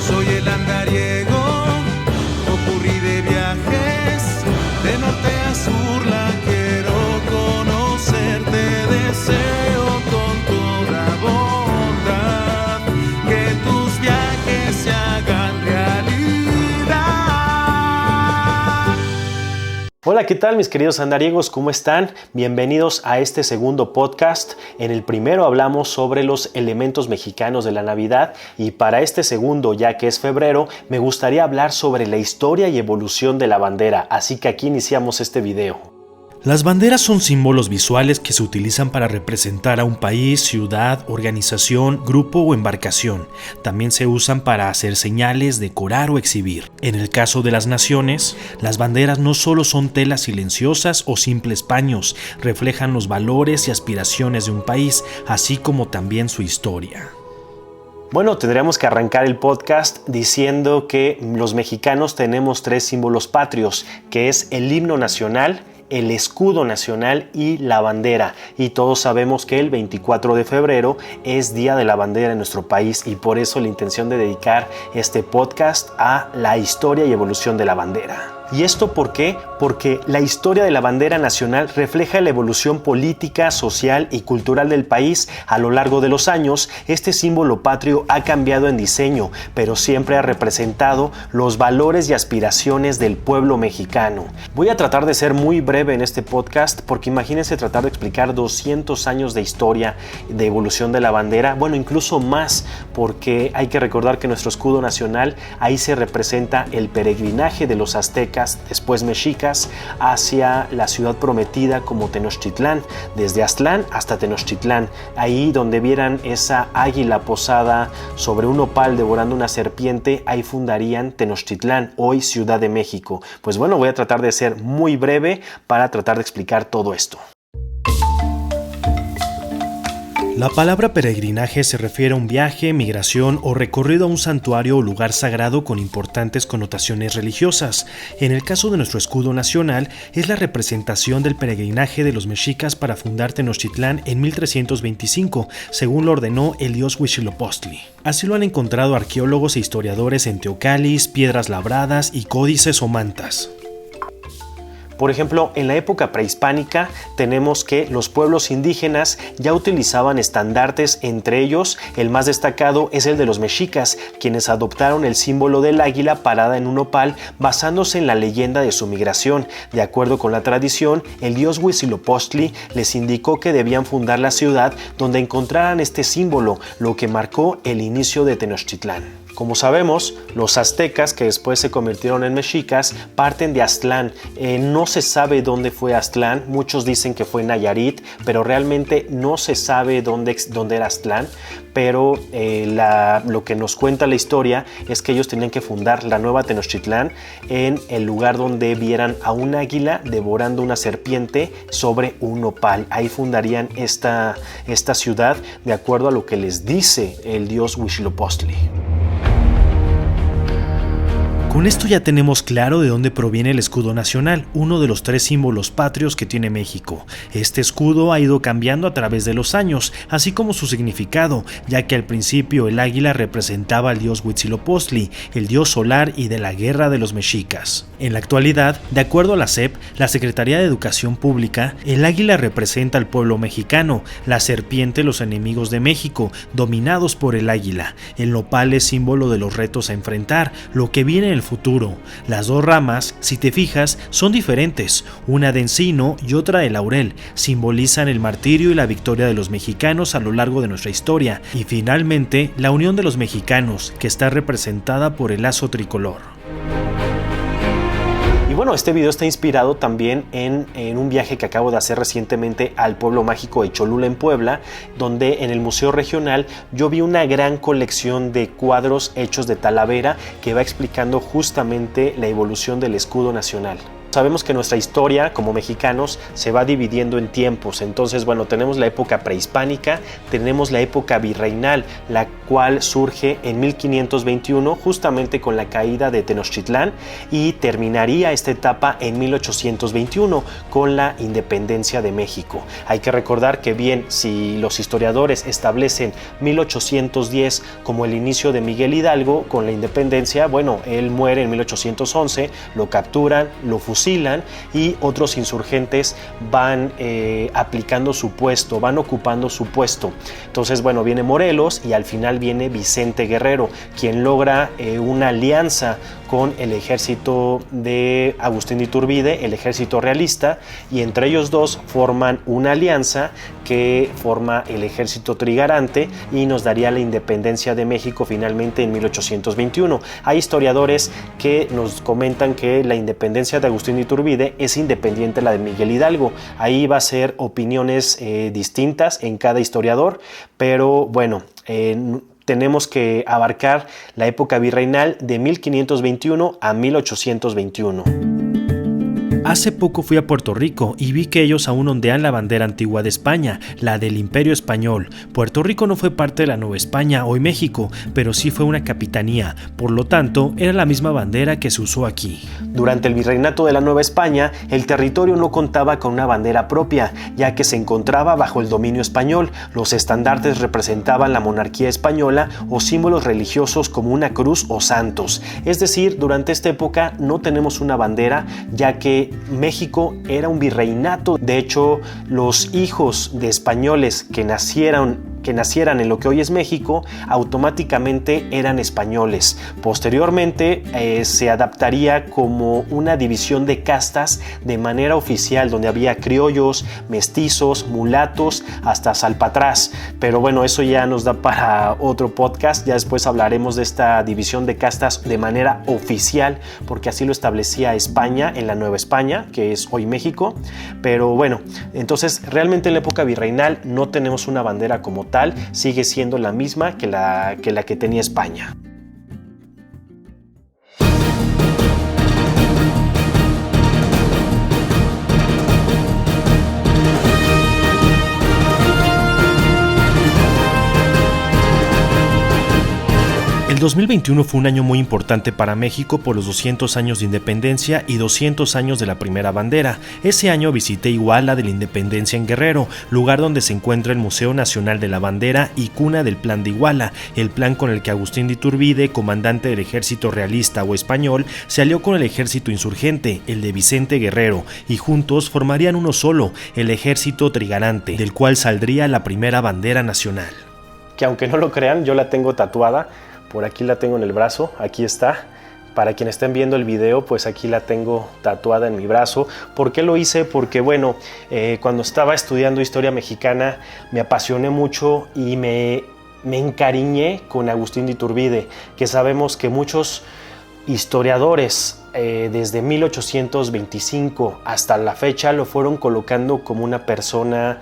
Soy el andariego, popurrí de viajes, de norte a sur la quiero conocer. Te deseo con toda bondad que tus viajes se hagan realidad. Hola, ¿qué tal mis queridos andariegos? ¿Cómo están? Bienvenidos a este segundo podcast. En el primero hablamos sobre los elementos mexicanos de la Navidad y para este segundo, ya que es febrero, me gustaría hablar sobre la historia y evolución de la bandera, así que aquí iniciamos este video. Las banderas son símbolos visuales que se utilizan para representar a un país, ciudad, organización, grupo o embarcación. También se usan para hacer señales, decorar o exhibir. En el caso de las naciones, las banderas no solo son telas silenciosas o simples paños, reflejan los valores y aspiraciones de un país, así como también su historia. Bueno, tendríamos que arrancar el podcast diciendo que los mexicanos tenemos tres símbolos patrios, que es el himno nacional, el escudo nacional y la bandera, y todos sabemos que el 24 de febrero es Día de la Bandera en nuestro país y por eso la intención de dedicar este podcast a la historia y evolución de la bandera. ¿Y esto por qué? Porque la historia de la bandera nacional refleja la evolución política, social y cultural del país. A lo largo de los años, este símbolo patrio ha cambiado en diseño, pero siempre ha representado los valores y aspiraciones del pueblo mexicano. Voy a tratar de ser muy breve en este podcast porque imagínense tratar de explicar 200 años de historia de evolución de la bandera, bueno, incluso más, porque hay que recordar que nuestro escudo nacional, ahí se representa el peregrinaje de los aztecas, después mexicas, hacia la ciudad prometida como Tenochtitlán, desde Aztlán hasta Tenochtitlán, ahí donde vieran esa águila posada sobre un nopal devorando una serpiente, ahí fundarían Tenochtitlán, hoy Ciudad de México. Pues bueno, voy a tratar de ser muy breve para tratar de explicar todo esto. La palabra peregrinaje se refiere a un viaje, migración o recorrido a un santuario o lugar sagrado con importantes connotaciones religiosas. En el caso de nuestro escudo nacional, es la representación del peregrinaje de los mexicas para fundar Tenochtitlán en 1325, según lo ordenó el dios Huitzilopochtli. Así lo han encontrado arqueólogos e historiadores en teocalis, piedras labradas y códices o mantas. Por ejemplo, en la época prehispánica tenemos que los pueblos indígenas ya utilizaban estandartes, entre ellos el más destacado es el de los mexicas, quienes adoptaron el símbolo del águila parada en un nopal basándose en la leyenda de su migración. De acuerdo con la tradición, el dios Huitzilopochtli les indicó que debían fundar la ciudad donde encontraran este símbolo, lo que marcó el inicio de Tenochtitlán. Como sabemos, los aztecas, que después se convirtieron en mexicas, parten de Aztlán. No se sabe dónde fue Aztlán, muchos dicen que fue Nayarit, pero realmente no se sabe dónde era Aztlán, pero lo que nos cuenta la historia es que ellos tenían que fundar la nueva Tenochtitlán en el lugar donde vieran a un águila devorando una serpiente sobre un nopal. Ahí fundarían esta ciudad de acuerdo a lo que les dice el dios Huitzilopochtli. Con esto ya tenemos claro de dónde proviene el escudo nacional, uno de los tres símbolos patrios que tiene México. Este escudo ha ido cambiando a través de los años, así como su significado, ya que al principio el águila representaba al dios Huitzilopochtli, el dios solar y de la guerra de los mexicas. En la actualidad, de acuerdo a la SEP, la Secretaría de Educación Pública, el águila representa al pueblo mexicano, la serpiente los enemigos de México, dominados por el águila. El nopal es símbolo de los retos a enfrentar, lo que viene en el futuro. Las dos ramas, si te fijas, son diferentes, una de encino y otra de laurel, simbolizan el martirio y la victoria de los mexicanos a lo largo de nuestra historia, y finalmente la unión de los mexicanos, que está representada por el lazo tricolor. Y bueno, este video está inspirado también en un viaje que acabo de hacer recientemente al pueblo mágico de Cholula en Puebla, donde en el Museo Regional yo vi una gran colección de cuadros hechos de Talavera que va explicando justamente la evolución del escudo nacional. Sabemos que nuestra historia como mexicanos se va dividiendo en tiempos. Entonces, bueno, tenemos la época prehispánica, tenemos la época virreinal, la cual surge en 1521 justamente con la caída de Tenochtitlán, y terminaría esta etapa en 1821 con la independencia de México. Hay que recordar que bien, si los historiadores establecen 1810 como el inicio de Miguel Hidalgo con la independencia, bueno, él muere en 1811, lo capturan, lo fusilan y otros insurgentes van aplicando su puesto, van ocupando su puesto. Entonces, bueno, viene Morelos y al final viene Vicente Guerrero, quien logra una alianza con el ejército de Agustín de Iturbide, el ejército realista, y entre ellos dos forman una alianza que forma el ejército trigarante y nos daría la independencia de México finalmente en 1821. Hay historiadores que nos comentan que la independencia de Agustín de Iturbide es independiente de la de Miguel Hidalgo. Ahí va a ser opiniones distintas en cada historiador, pero bueno, tenemos que abarcar la época virreinal de 1521 a 1821. Hace poco fui a Puerto Rico y vi que ellos aún ondean la bandera antigua de España, la del Imperio Español. Puerto Rico no fue parte de la Nueva España, hoy México, pero sí fue una capitanía, por lo tanto era la misma bandera que se usó aquí. Durante el virreinato de la Nueva España, el territorio no contaba con una bandera propia, ya que se encontraba bajo el dominio español. Los estandartes representaban la monarquía española o símbolos religiosos como una cruz o santos. Es decir, durante esta época no tenemos una bandera, ya que México era un virreinato. De hecho, los hijos de españoles que nacieran en lo que hoy es México, automáticamente eran españoles. Posteriormente se adaptaría como una división de castas de manera oficial, donde había criollos, mestizos, mulatos, hasta salpatrás. Pero bueno, eso ya nos da para otro podcast. Ya después hablaremos de esta división de castas de manera oficial, porque así lo establecía España en la Nueva España, que es hoy México. Pero bueno, entonces realmente en la época virreinal no tenemos una bandera como tal, sigue siendo la misma que la que tenía España. El 2021 fue un año muy importante para México por los 200 años de independencia y 200 años de la primera bandera. Ese año visité Iguala de la Independencia en Guerrero, lugar donde se encuentra el Museo Nacional de la Bandera y cuna del Plan de Iguala, el plan con el que Agustín de Iturbide, comandante del ejército realista o español, se alió con el ejército insurgente, el de Vicente Guerrero, y juntos formarían uno solo, el ejército trigarante, del cual saldría la primera bandera nacional. Que aunque no lo crean, yo la tengo tatuada. Por aquí la tengo en el brazo, aquí está. Para quienes estén viendo el video, pues aquí la tengo tatuada en mi brazo. ¿Por qué lo hice? Porque bueno, cuando estaba estudiando historia mexicana me apasioné mucho y me encariñé con Agustín de Iturbide, que sabemos que muchos historiadores desde 1825 hasta la fecha lo fueron colocando como una persona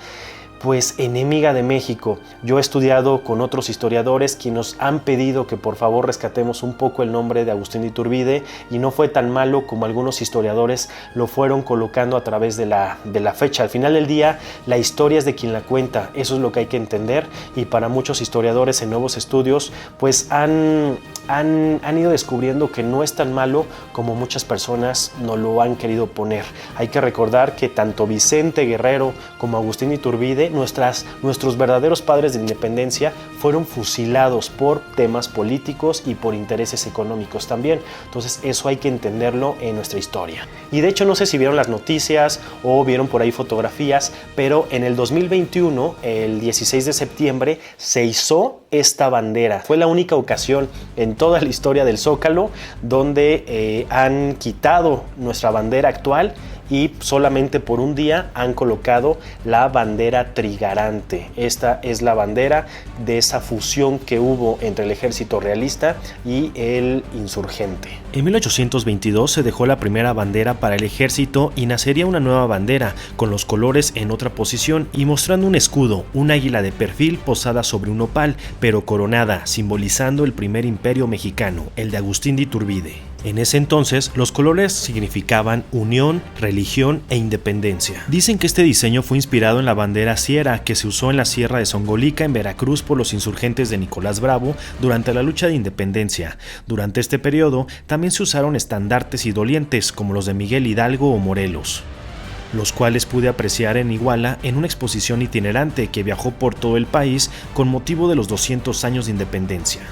pues enemiga de México. Yo he estudiado con otros historiadores quienes nos han pedido que por favor rescatemos un poco el nombre de Agustín de Iturbide, y no fue tan malo como algunos historiadores lo fueron colocando a través de la fecha. Al final del día, la historia es de quien la cuenta, eso es lo que hay que entender, y para muchos historiadores en nuevos estudios pues han ido descubriendo que no es tan malo como muchas personas nos lo han querido poner. Hay que recordar que tanto Vicente Guerrero como Agustín de Iturbide, nuestros verdaderos padres de la independencia, fueron fusilados por temas políticos y por intereses económicos también. Entonces eso hay que entenderlo en nuestra historia. Y de hecho no sé si vieron las noticias o vieron por ahí fotografías, pero en el 2021, el 16 de septiembre, se izó esta bandera. Fue la única ocasión en toda la historia del Zócalo donde han quitado nuestra bandera actual y solamente por un día han colocado la bandera trigarante. Esta es la bandera de esa fusión que hubo entre el ejército realista y el insurgente. En 1822 se dejó la primera bandera para el ejército y nacería una nueva bandera, con los colores en otra posición y mostrando un escudo, un águila de perfil posada sobre un opal, pero coronada, simbolizando el primer imperio mexicano, el de Agustín de Iturbide. En ese entonces, los colores significaban unión, religión e independencia. Dicen que este diseño fue inspirado en la bandera Sierra que se usó en la Sierra de Songolica en Veracruz por los insurgentes de Nicolás Bravo durante la lucha de independencia. Durante este periodo también se usaron estandartes y dolientes como los de Miguel Hidalgo o Morelos, los cuales pude apreciar en Iguala en una exposición itinerante que viajó por todo el país con motivo de los 200 años de independencia.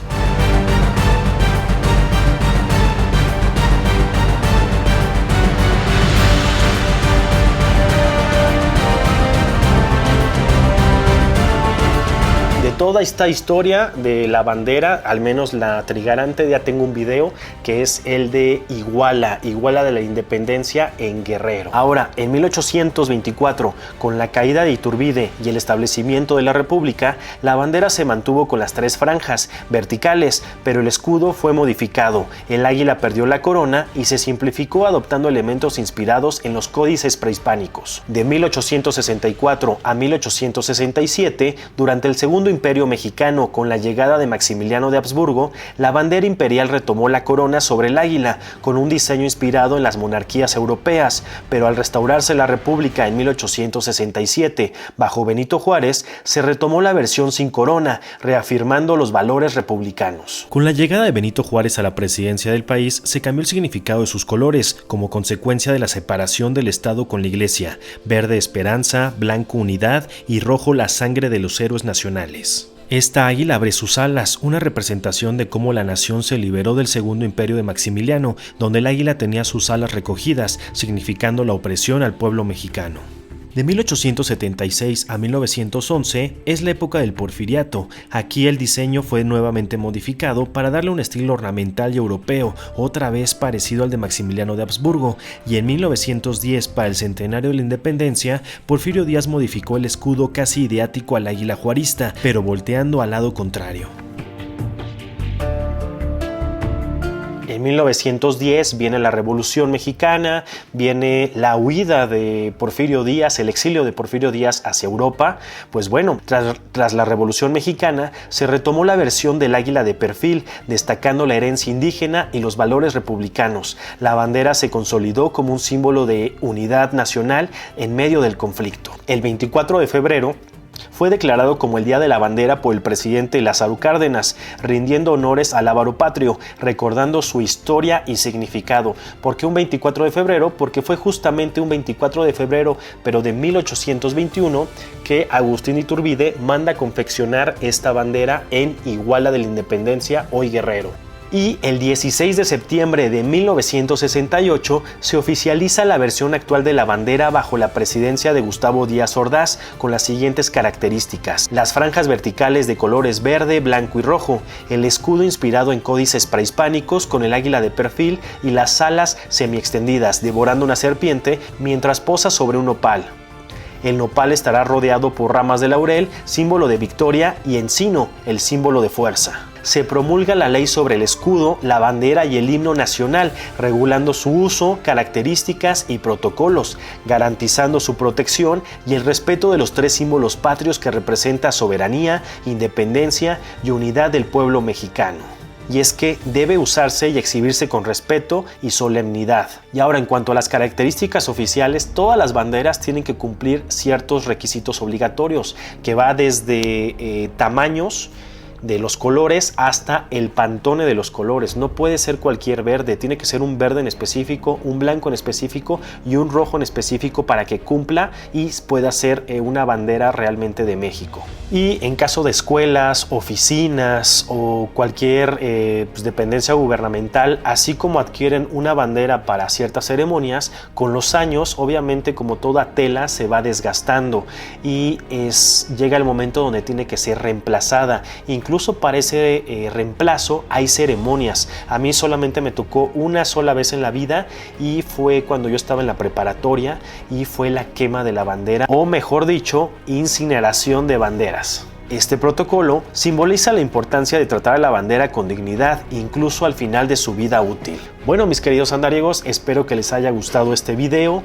Toda esta historia de la bandera, al menos la trigarante, ya tengo un video que es el de Iguala de la Independencia en Guerrero. Ahora, en 1824, con la caída de Iturbide y el establecimiento de la República, la bandera se mantuvo con las 3 franjas verticales, pero el escudo fue modificado. El águila perdió la corona y se simplificó adoptando elementos inspirados en los códices prehispánicos. De 1864 a 1867, durante el Segundo Imperio Mexicano, con la llegada de Maximiliano de Habsburgo, la bandera imperial retomó la corona sobre el águila, con un diseño inspirado en las monarquías europeas, pero al restaurarse la República en 1867, bajo Benito Juárez, se retomó la versión sin corona, reafirmando los valores republicanos. Con la llegada de Benito Juárez a la presidencia del país, se cambió el significado de sus colores, como consecuencia de la separación del Estado con la Iglesia: verde esperanza, blanco unidad y rojo la sangre de los héroes nacionales. Esta águila abre sus alas, una representación de cómo la nación se liberó del Segundo Imperio de Maximiliano, donde el águila tenía sus alas recogidas, significando la opresión al pueblo mexicano. De 1876 a 1911 es la época del Porfiriato. Aquí el diseño fue nuevamente modificado para darle un estilo ornamental y europeo, otra vez parecido al de Maximiliano de Habsburgo, y en 1910, para el centenario de la independencia, Porfirio Díaz modificó el escudo casi idéntico al águila juarista, pero volteando al lado contrario. En 1910 viene la Revolución Mexicana, viene la huida de Porfirio Díaz, el exilio de Porfirio Díaz hacia Europa. Pues bueno, tras la Revolución Mexicana se retomó la versión del águila de perfil, destacando la herencia indígena y los valores republicanos. La bandera se consolidó como un símbolo de unidad nacional en medio del conflicto. El 24 de febrero fue declarado como el Día de la Bandera por el presidente Lázaro Cárdenas, rindiendo honores al Lábaro Patrio, recordando su historia y significado. ¿Por qué un 24 de febrero? Porque fue justamente un 24 de febrero, pero de 1821, que Agustín Iturbide manda confeccionar esta bandera en Iguala de la Independencia, hoy Guerrero. Y el 16 de septiembre de 1968 se oficializa la versión actual de la bandera bajo la presidencia de Gustavo Díaz Ordaz, con las siguientes características: las franjas verticales de colores verde, blanco y rojo, el escudo inspirado en códices prehispánicos con el águila de perfil y las alas semiextendidas devorando una serpiente mientras posa sobre un nopal. El nopal estará rodeado por ramas de laurel, símbolo de victoria, y encino, el símbolo de fuerza. Se promulga la ley sobre el escudo, la bandera y el himno nacional, regulando su uso, características y protocolos, garantizando su protección y el respeto de los 3 símbolos patrios que representan soberanía, independencia y unidad del pueblo mexicano. Y es que debe usarse y exhibirse con respeto y solemnidad. Y ahora, en cuanto a las características oficiales, todas las banderas tienen que cumplir ciertos requisitos obligatorios, que va desde tamaños de los colores hasta el pantone de los colores. No puede ser cualquier verde, tiene que ser un verde en específico, un blanco en específico y un rojo en específico para que cumpla y pueda ser una bandera realmente de México. Y en caso de escuelas, oficinas o cualquier dependencia gubernamental, así como adquieren una bandera para ciertas ceremonias, con los años, obviamente, como toda tela, se va desgastando y llega el momento donde tiene que ser reemplazada. Incluso para ese reemplazo hay ceremonias. A mí solamente me tocó una sola vez en la vida y fue cuando yo estaba en la preparatoria, y fue la quema de la bandera, o mejor dicho, incineración de banderas. Este protocolo simboliza la importancia de tratar a la bandera con dignidad, incluso al final de su vida útil. Bueno, mis queridos andariegos, espero que les haya gustado este video.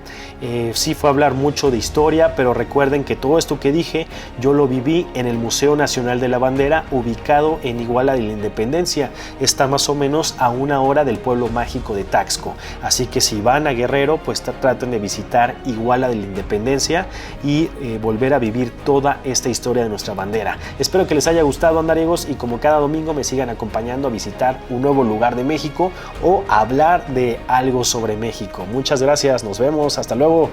Sí fue hablar mucho de historia, pero recuerden que todo esto que dije yo lo viví en el Museo Nacional de la Bandera, ubicado en Iguala de la Independencia. Está más o menos a 1 hora del pueblo mágico de Taxco. Así que si van a Guerrero, pues traten de visitar Iguala de la Independencia y volver a vivir toda esta historia de nuestra bandera. Espero que les haya gustado, andariegos, y como cada domingo me sigan acompañando a visitar un nuevo lugar de México o a hablar de algo sobre México. Muchas gracias, nos vemos, hasta luego.